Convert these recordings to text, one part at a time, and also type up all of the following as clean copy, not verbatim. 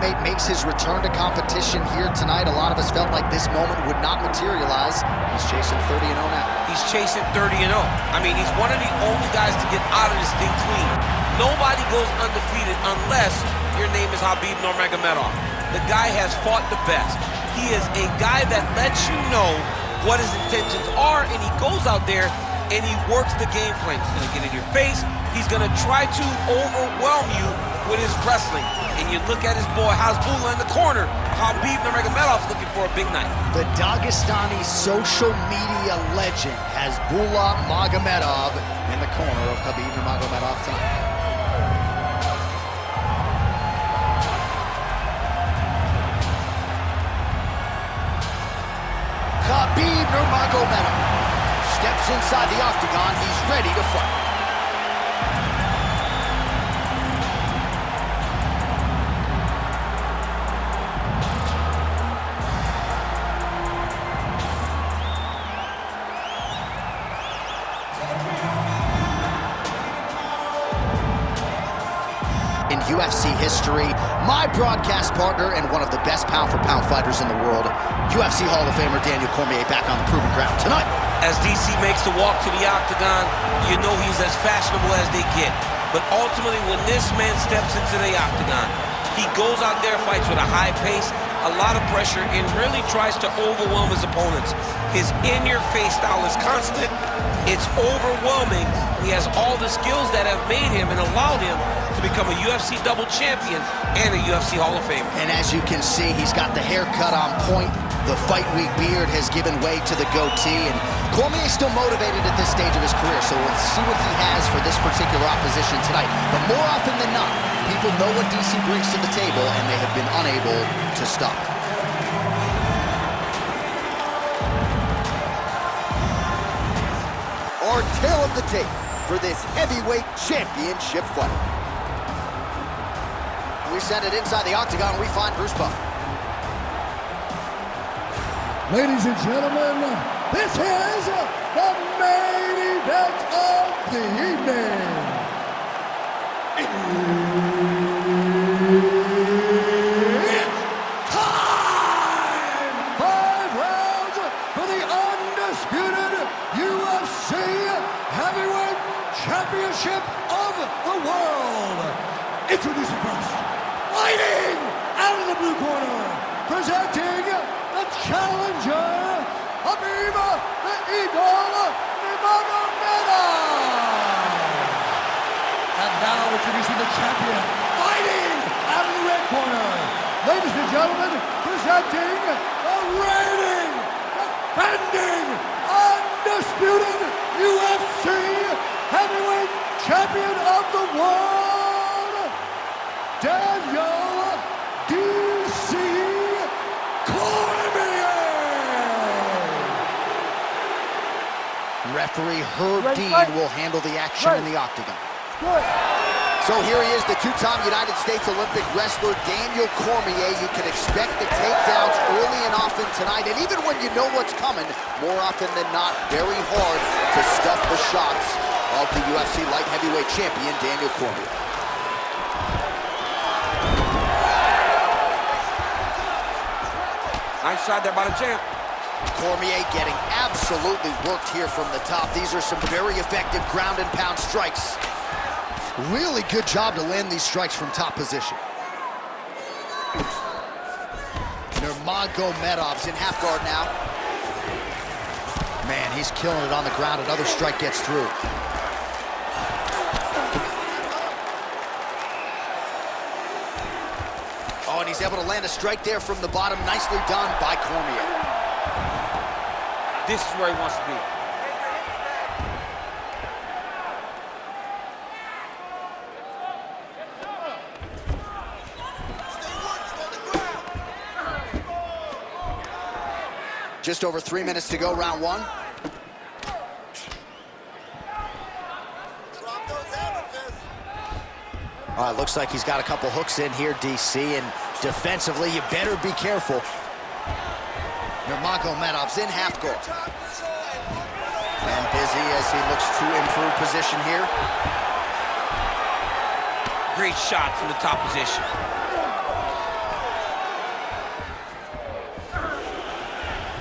teammate makes his return to competition here tonight. A lot of us felt like this moment would not materialize. He's chasing 30-0 now. He's chasing 30-0. I mean, he's one of the only guys to get out of this thing clean. Nobody goes undefeated unless your name is Khabib Nurmagomedov. The guy has fought the best. He is a guy that lets you know what his intentions are, and he goes out there and he works the game plan. He's gonna get in your face. He's gonna try to overwhelm you with his wrestling. And you look at his boy Hasbulla in the corner. Khabib Nurmagomedov looking for a big night. The Dagestani social media legend Hasbulla Magomedov in the corner of Khabib Nurmagomedov tonight. Khabib Nurmagomedov steps inside the octagon. He's ready to fight. In UFC history, my broadcast partner and one of the best pound-for-pound fighters in the world, UFC Hall of Famer Daniel Cormier, back on the proven ground tonight. As DC makes the walk to the octagon, you know he's as fashionable as they get. But ultimately, when this man steps into the octagon, he goes out there, fights with a high pace, a lot of pressure, and really tries to overwhelm his opponents. His in-your-face style is constant. It's overwhelming. He has all the skills that have made him and allowed him to become a UFC double champion and a UFC Hall of Famer. And as you can see, he's got the haircut on point. The fight week beard has given way to the goatee, and Cormier's still motivated at this stage of his career, so let's see what he has for this particular opposition tonight. But more often than not, people know what DC brings to the table, and they have been unable to stop it. Our tale of the tape for this heavyweight championship fight. We send it inside the octagon. We find Bruce Buffer. Ladies and gentlemen, this is the main event of the evening. It's time! 5 rounds for the undisputed UFC Heavyweight Championship of the world. Introducing first, fighting out of the blue corner, presenting the challenger, Khabib the Eagle Nurmagomedov. And now introducing the champion, fighting out of the red corner. Ladies and gentlemen, presenting the reigning, defending, undisputed UFC Heavyweight Champion of the world, Daniel DC Cormier. Referee Herb Dean will handle the action in the octagon. So here he is, the two-time United States Olympic wrestler Daniel Cormier. You can expect the takedowns early and often tonight, and even when you know what's coming, more often than not, very hard to stuff the shots of the UFC light heavyweight champion, Daniel Cormier. Nice shot there by the champ. Cormier getting absolutely worked here from the top. These are some very effective ground and pound strikes. Really good job to land these strikes from top position. Nurmagomedov's in half guard now. Man, he's killing it on the ground. Another strike gets through. Oh, and he's able to land a strike there from the bottom. Nicely done by Cormier. This is where he wants to be. Just over 3 minutes to go, round one. All right, looks like he's got a couple hooks in here, DC, and defensively, you better be careful. Nurmagomedov's in half guard. And busy as he looks to improve position here. Great shot from the top position.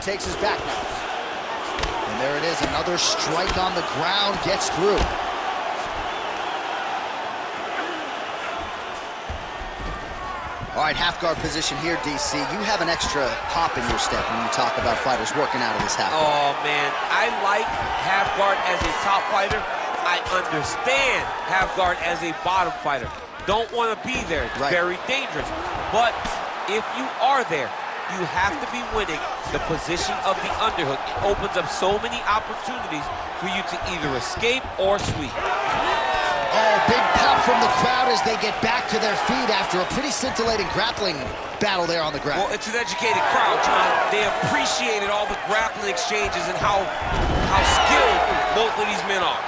takes his back now. And there it is, another strike on the ground, gets through. All right, half guard position here, DC. You have an extra hop in your step when you talk about fighters working out of this half guard. Oh, man, I like half guard as a top fighter. I understand half guard as a bottom fighter. Don't want to be there. It's very dangerous. But if you are there, you have to be winning the position of the underhook. It opens up so many opportunities for you to either escape or sweep. Oh, big pop from the crowd as they get back to their feet after a pretty scintillating grappling battle there on the ground. Well, it's an educated crowd, John. They appreciated all the grappling exchanges and how skilled both of these men are.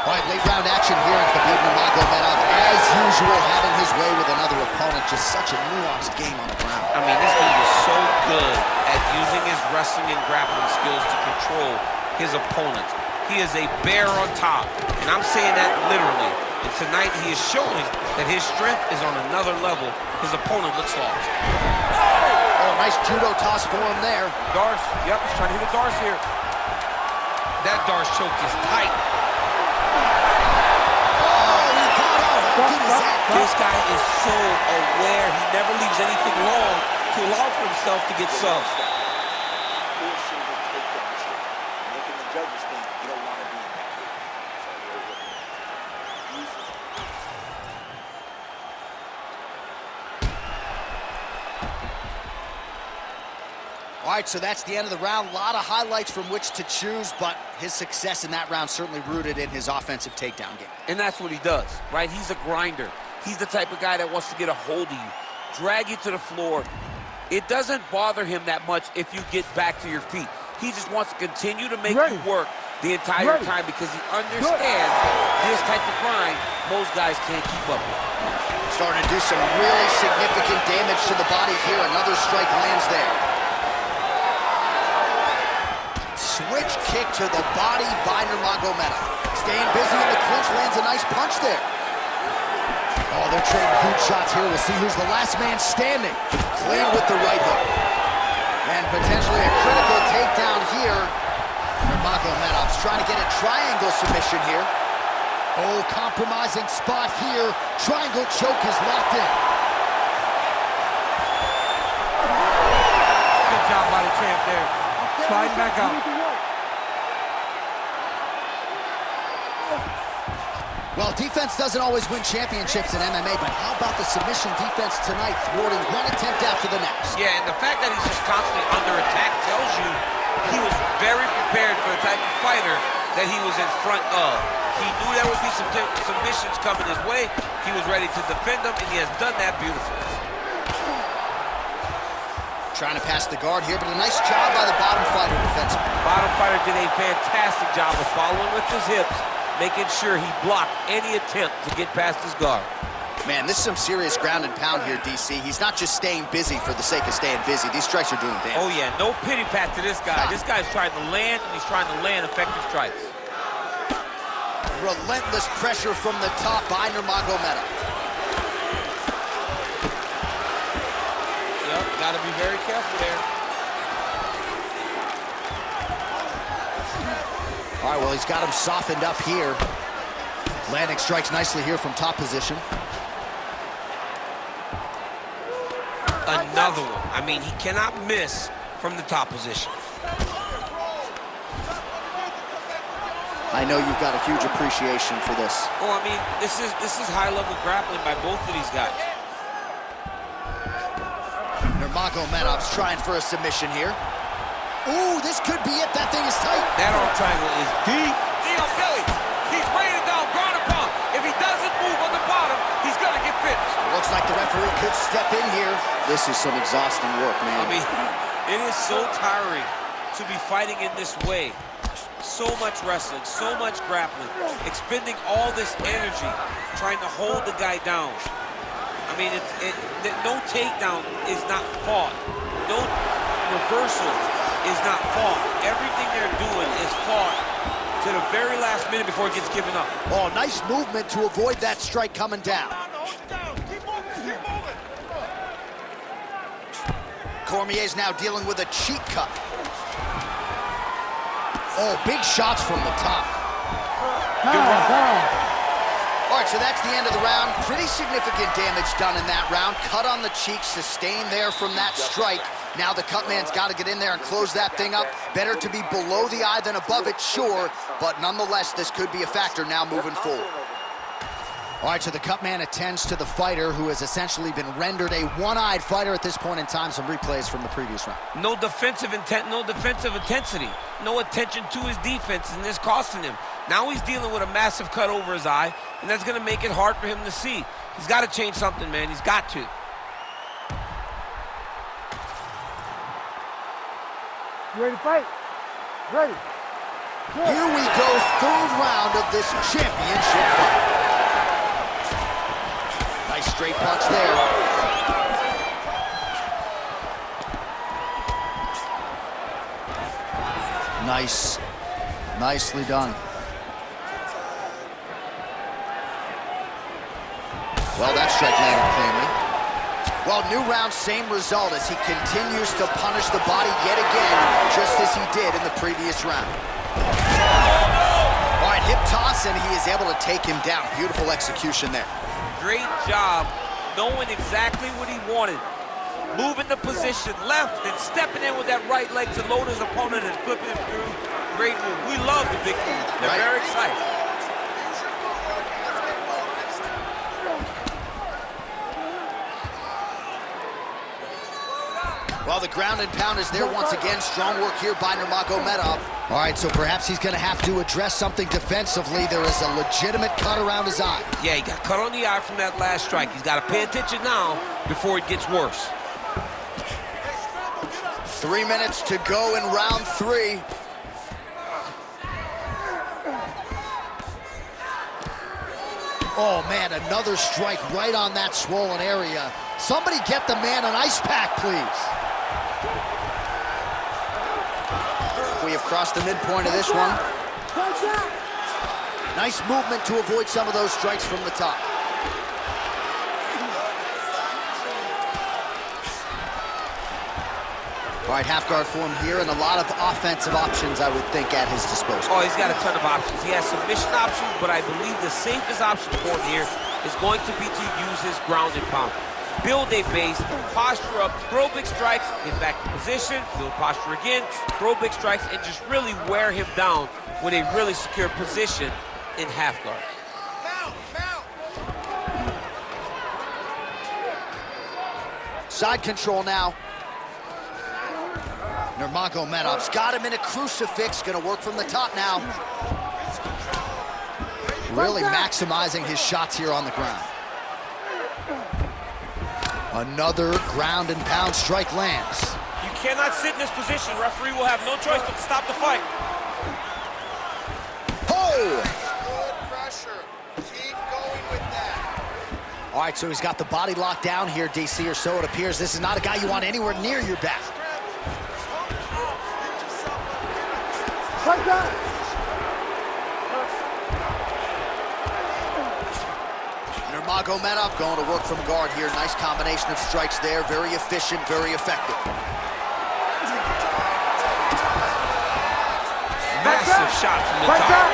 All right, late round action here in Khabib Nurmagomedov, as usual, having his way with another opponent. Just such a nuanced game on the ground. I mean, this dude is so good at using his wrestling and grappling skills to control his opponents. He is a bear on top, and I'm saying that literally. And tonight he is showing that his strength is on another level. His opponent looks lost. Oh, nice judo toss for him there. Darce, yep, he's trying to hit a Darce here. That Darce choke is tight. This guy is so aware. He never leaves anything long to allow for himself to get subs. All right, so that's the end of the round. A lot of highlights from which to choose, but his success in that round certainly rooted in his offensive takedown game. And that's what he does, right? He's a grinder. He's the type of guy that wants to get a hold of you, drag you to the floor. It doesn't bother him that much if you get back to your feet. He just wants to continue to make you work the entire time because he understands this type of grind most guys can't keep up with. Starting to do some really significant damage to the body here. Another strike lands there. Switch kick to the body by Nurmagomedov. Staying busy in the clinch, lands a nice punch there. Oh, they're trading huge shots here. We'll see who's the last man standing. Clean with the right hook. And potentially a critical takedown here. Nurmagomedov's trying to get a triangle submission here. Oh, compromising spot here. Triangle choke is locked in. Good job by the champ there. Sliding back out. Well, defense doesn't always win championships in MMA, but how about the submission defense tonight, thwarting one attempt after the next? Yeah, and the fact that he's just constantly under attack tells you he was very prepared for the type of fighter that he was in front of. He knew there would be some submissions coming his way. He was ready to defend them, and he has done that beautifully. Trying to pass the guard here, but a nice job by the bottom fighter defensively. Bottom fighter did a fantastic job of following with his hips, making sure he blocked any attempt to get past his guard. Man, this is some serious ground and pound here, DC. He's not just staying busy for the sake of staying busy. These strikes are doing damage. Oh, yeah, no pity pat to this guy. This guy's trying to land, and he's trying to land effective strikes. Relentless pressure from the top by Nurmagomedov. Yep, gotta be very careful there. All right, well, he's got him softened up here. Landing strikes nicely here from top position. Another one. I mean, he cannot miss from the top position. I know you've got a huge appreciation for this. Oh, I mean, this is high-level grappling by both of these guys. Nurmagomedov's trying for a submission here. Ooh, this could be it. That thing is tight. That arm triangle is deep. Billy, he's raining down, ground and pound. If he doesn't move on the bottom, he's gonna get finished. Looks like the referee could step in here. This is some exhausting work, man. I mean, it is so tiring to be fighting in this way. So much wrestling, so much grappling, expending all this energy, trying to hold the guy down. I mean, no takedown is not fought. No reversal is not fought. Everything they're doing is fought to the very last minute before it gets given up. Oh, nice movement to avoid that strike coming down. Cormier's now dealing with a cheek cut. Oh, big shots from the top. All right, so that's the end of the round. Pretty significant damage done in that round. Cut on the cheek, sustained there from that strike. Now the cut man's got to get in there and close that thing up. Better to be below the eye than above it, sure, but nonetheless, this could be a factor now moving forward. All right, so the cut man attends to the fighter who has essentially been rendered a one-eyed fighter at this point in time. Some replays from the previous round. No defensive intent, no defensive intensity. No attention to his defense, and this costing him. Now he's dealing with a massive cut over his eye, and that's going to make it hard for him to see. He's got to change something, man. He's got to. You ready to fight? Ready. Good. Here we go, third round of this championship fight. Nice straight punch there. Nice. Nicely done. Well, that strike landed cleanly. Well, new round, same result as he continues to punish the body yet again, just as he did in the previous round. All right, hip toss, and he is able to take him down. Beautiful execution there. Great job knowing exactly what he wanted. Moving the position left and stepping in with that right leg to load his opponent and flipping him through. Great move. We love the big move. They're very excited. Well, the ground and pound is there once again. Strong work here by Nurmagomedov. All right, so perhaps he's going to have to address something defensively. There is a legitimate cut around his eye. Yeah, he got cut on the eye from that last strike. He's got to pay attention now before it gets worse. 3 minutes to go in round 3. Oh, man, another strike right on that swollen area. Somebody get the man an ice pack, please. We have crossed the midpoint of this one. Nice movement to avoid some of those strikes from the top. All right, half guard form here, and a lot of offensive options, I would think, at his disposal. Oh, he's got a ton of options. He has submission options, but I believe the safest option for him here is going to be to use his ground and pound. Build a base, posture up, throw big strikes, get back to position, build posture again, throw big strikes, and just really wear him down with a really secure position in half guard. Side control now. Nurmagomedov's got him in a crucifix, gonna work from the top now. Really maximizing his shots here on the ground. Another ground and pound strike lands. You cannot sit in this position. Referee will have no choice but to stop the fight. Oh! Good pressure. Keep going with that. All right, so he's got the body locked down here, DC, or so it appears. This is not a guy you want anywhere near your back. Nurmagomedov going to work from guard here. Nice combination of strikes there. Very efficient, very effective. Massive shot from the top.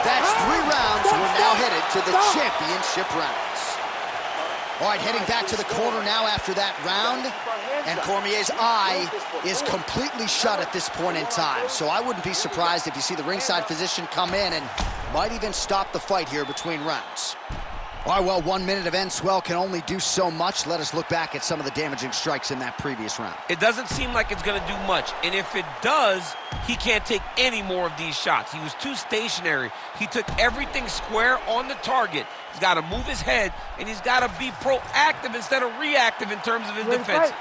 That's 3 rounds. We're now headed to the championship rounds. All right, heading back to the corner now after that round. And Cormier's eye is completely shut at this point in time. So I wouldn't be surprised if you see the ringside physician come in and might even stop the fight here between rounds. All right, well, 1 minute of end swell can only do so much. Let us look back at some of the damaging strikes in that previous round. It doesn't seem like it's going to do much. And if it does, he can't take any more of these shots. He was too stationary. He took everything square on the target. He's got to move his head, and he's got to be proactive instead of reactive in terms of his defenses.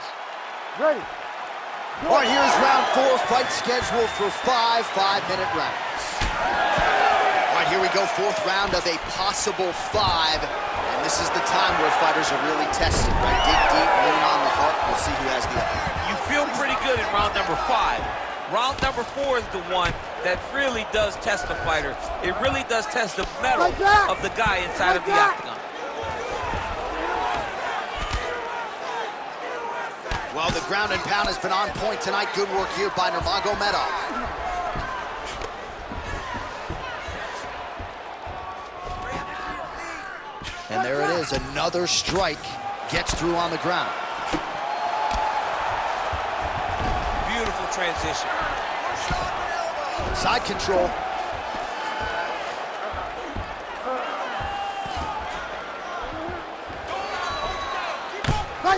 Ready. All right, here's round 4, fight scheduled for 5 5-minute rounds. All right, here we go, 4th round of a possible 5. And this is the time where fighters are really tested, right? Dig deep, lean on the heart. We'll see who has the upper. You feel pretty good in round number 5. Round number 4 is the one that really does test the fighter. It really does test the mettle of the guy inside of the octagon. Well, the ground and pound has been on point tonight. Good work here by Nurmagomedov. And there it is, another strike gets through on the ground. Beautiful transition. Side control.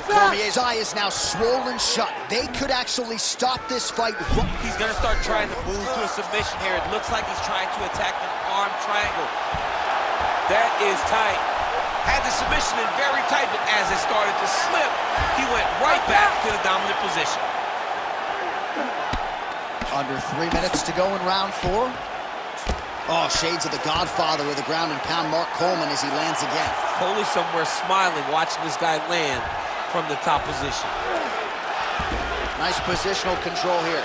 Cormier's eye is now swollen shut. They could actually stop this fight. He's gonna start trying to move to a submission here. It looks like he's trying to attack an arm triangle. That is tight. Had the submission in very tight, but as it started to slip, he went right back to the dominant position. Under 3 minutes to go in round 4. Oh, shades of the godfather of the ground and pound, Mark Coleman, as he lands again. Cole is somewhere smiling, watching this guy land from the top position. Nice positional control here.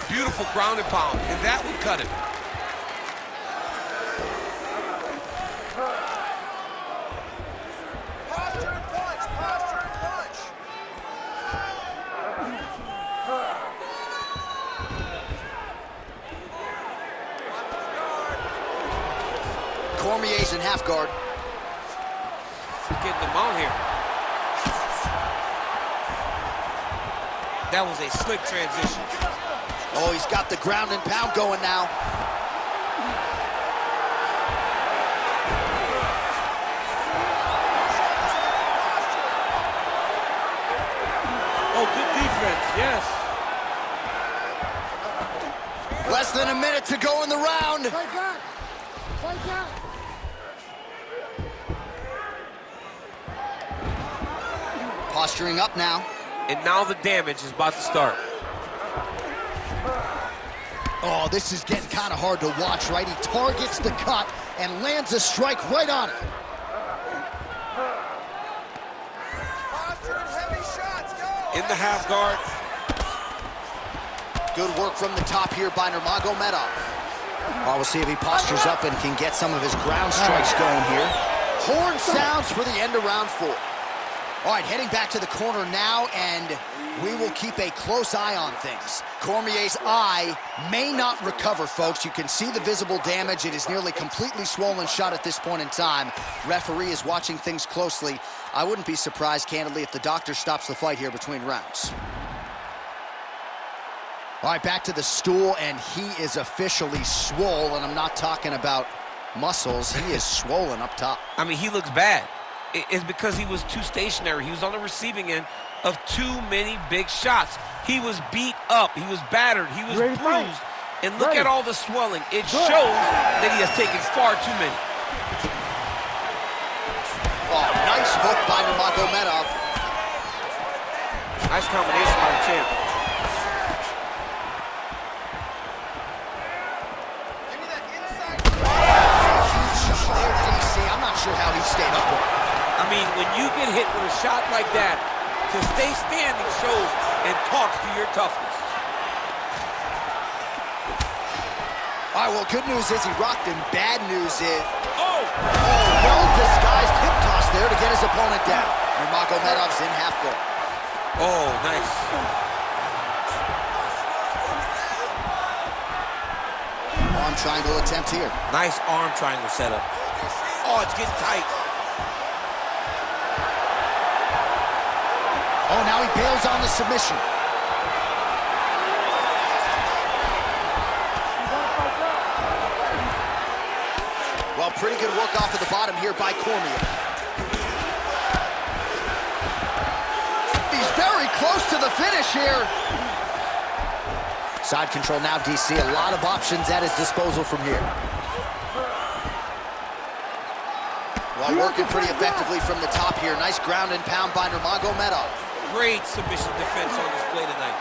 Beautiful ground and pound, and that would cut him. Posture and punch, posture and punch. Cormier's in half guard. Getting them out here. That was a slick transition. Oh, he's got the ground and pound going now. Oh, good defense, yes. Less than a minute to go in the round. Fight back. Fight back. Posturing up now. And now the damage is about to start. Oh, this is getting kind of hard to watch, right? He targets the cut and lands a strike right on it. Posture and heavy shots, go. In the half guard. Good work from the top here by Nurmagomedov. Well, we'll see if he postures up and can get some of his ground strikes going here. Horn sounds for the end of round 4. All right, heading back to the corner now, and we will keep a close eye on things. Cormier's eye may not recover, folks. You can see the visible damage. It is nearly completely swollen shut at this point in time. Referee is watching things closely. I wouldn't be surprised, candidly, if the doctor stops the fight here between rounds. All right, back to the stool, and he is officially swole, and I'm not talking about muscles. He is swollen up top. I mean, he looks bad. It's because he was too stationary. He was on the receiving end of too many big shots. He was beat up. He was battered. He was bruised. And look at all the swelling. It shows that he has taken far too many. Oh, nice hook by Nurmagomedov. Nice combination by the champ. Give me that inside. There, DC. I'm not sure how he stayed up with it. I mean, when you get hit with a shot like that, to stay standing shows and talks to your toughness. All right, well, good news is he rocked him. Bad news is... Oh! Well-disguised hip toss there to get his opponent down. Nurmagomedov's in half guard. Oh, nice. Arm triangle attempt here. Nice arm triangle setup. Oh, it's getting tight. Oh, now he bails on the submission. Well, pretty good work off of the bottom here by Cormier. He's very close to the finish here. Side control now, DC. A lot of options at his disposal from here. Well, working pretty effectively from the top here. Nice ground and pound by Nurmagomedov. Great submission defense on display tonight.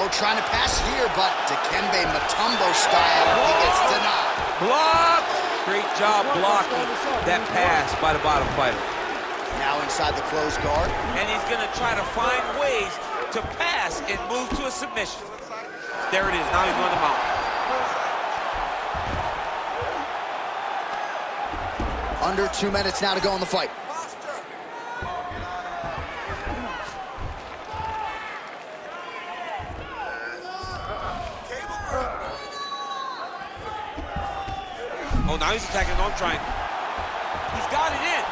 Oh, trying to pass here, but Dikembe Mutombo style, he gets denied. Block! Great job blocking that pass by the bottom fighter. Now inside the closed guard. And he's gonna try to find ways to pass and move to a submission. There it is, now he's on the mount. Under 2 minutes now to go in the fight. Oh, now he's attacking the arm triangle. He's got it in.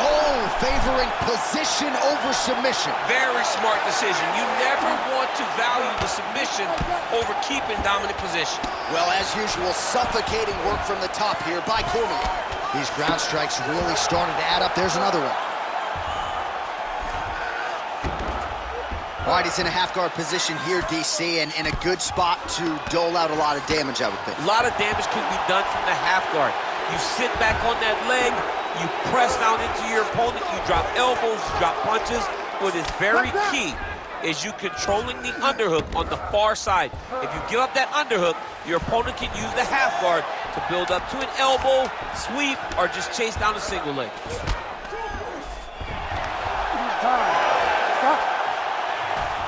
Oh, favoring position over submission. Very smart decision. You never want to value the submission over keeping dominant position. Well, as usual, suffocating work from the top here by Cormier. These ground strikes really started to add up. There's another one. All right, he's in a half-guard position here, DC, and in a good spot to dole out a lot of damage, I would think. A lot of damage can be done from the half guard. You sit back on that leg, you press down into your opponent, you drop elbows, you drop punches. What is very key is you controlling the underhook on the far side. If you give up that underhook, your opponent can use the half guard to build up to an elbow, sweep, or just chase down a single leg.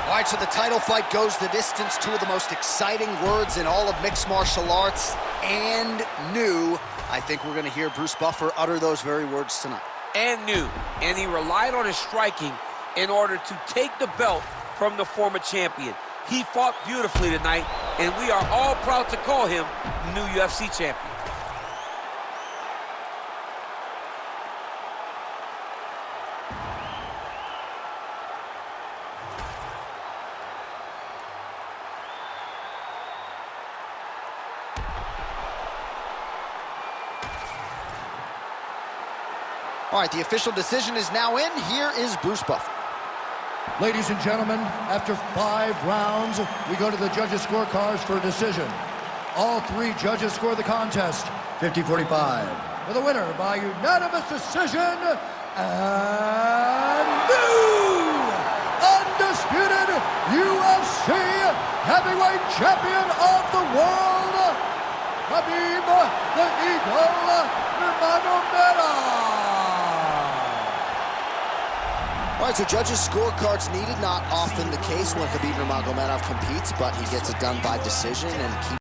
All right, so the title fight goes the distance. Two of the most exciting words in all of mixed martial arts, and new. I think we're going to hear Bruce Buffer utter those very words tonight. And new. And he relied on his striking in order to take the belt from the former champion. He fought beautifully tonight, and we are all proud to call him new UFC champion. All right, the official decision is now in. Here is Bruce Buffer. Ladies and gentlemen, after 5 rounds, we go to the judges' scorecards for a decision. All 3 judges score the contest 50-45. For the winner by unanimous decision, and new undisputed UFC heavyweight champion of the world, Khabib the Eagle Nurmagomedov. All right, so judges' scorecards needed. Not often the case when Khabib Nurmagomedov competes, but he gets it done by decision and keeps